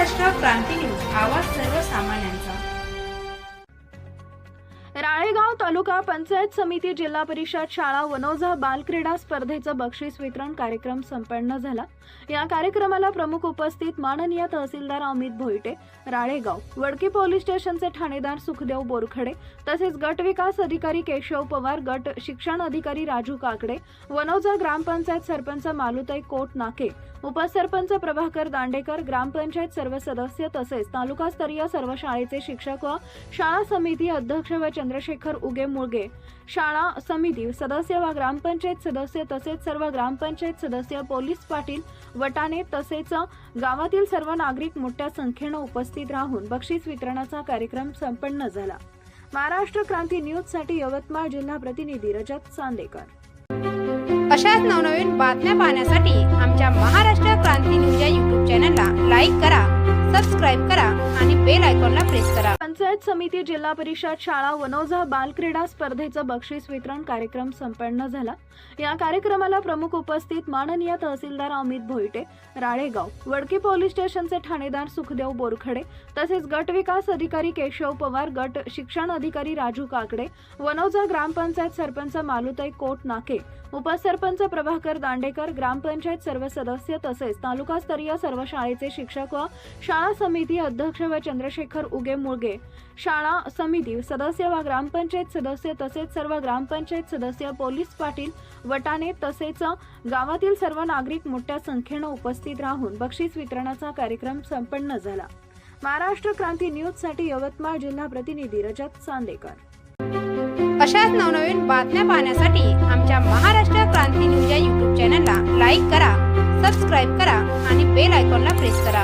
महाराष्ट्र क्रांती news, आवाज सर्वसामान्यांचा। राळेगाव तालुका पंचायत समिती जिल्हा परिषद शाळा वनोजा बालक्रीडा स्पर्धेचं बक्षीस वितरण कार्यक्रम संपन्न झाला। या कार्यक्रमाला प्रमुख उपस्थित माननीय तहसीलदार अमित भोईटे, राळेगाव वडकी पोलीस स्टेशनचे ठाणेदार सुखदेव बोरखडे, तसेच गट विकास अधिकारी केशव पवार, गट शिक्षण अधिकारी राजू काकडे, वनोजा ग्रामपंचायत सरपंच मालुताई कोट नाके, उपसरपंच प्रभाकर दांडेकर, ग्रामपंचायत सर्व सदस्य तसेच तालुकास्तरीय सर्व शाळेचे शिक्षक व शाळा समिती अध्यक्ष व चंद्रशेखर उगे मुळगे, शाळा समिती सदस्य व ग्रामपंचायत सदस्य तसेच सर्व ग्रामपंचायत सदस्य, पोलीस पाटील वटाने तसेच गावातील सर्व नागरिक मोठ्या संख्येने उपस्थित राहून बक्षीस वितरणाचा कार्यक्रम संपन्न झाला। महाराष्ट्र क्रांती न्यूज साठी यवतमाळ जिल्हा प्रतिनिधी रजत चांदेकर। अशाच नवनवीन बातम्या पाहण्यासाठी आमच्या महाराष्ट्र क्रांती न्यूज या YouTube चॅनलला लाईक करा, सबस्क्राइब करा आणि बेल आयकॉनला प्रेस करा। पंचायत समिती जिल्हा परिषद शाळा वनोजा बालक्रीडा स्पर्धेचं बक्षीस वितरण कार्यक्रम संपन्न झाला। या कार्यक्रमाला प्रमुख उपस्थित माननीय तहसीलदार अमित भोईटे, राळेगाव वडकी पोलीस स्टेशनचे ठाणेदार सुखदेव बोरखडे, तसेच गट विकास अधिकारी केशव पवार, गट शिक्षण अधिकारी राजू काकडे, वनोजा ग्रामपंचायत सरपंच मालुताई कोट नाके, उपसरपंच प्रभाकर दांडेकर, ग्रामपंचायत सर्व सदस्य तसेच तालुकास्तरीय सर्व शाळेचे शिक्षक व शाळा समिती अध्यक्ष व चंद्रशेखर उगे मुळगे, शाळा समिती सदस्य व ग्रामपंचायत सदस्य तसेच सर्व ग्रामपंचायत सदस्य, पोलीस पाटील वटाने तसेच गावातील सर्व नागरिक मोठ्या संख्येने उपस्थित राहून बक्षीस वितरणाचा कार्यक्रम संपन्न झाला। महाराष्ट्र क्रांती न्यूज साठी यवतमाळ जिल्हा प्रतिनिधी रजत चांदेकर। अशाच नवनवीन बातम्या पाहण्यासाठी आमच्या महाराष्ट्र क्रांती न्यूज या YouTube चॅनलला लाईक करा, सबस्क्राइब करा आणि बेल आयकॉनला प्रेस करा।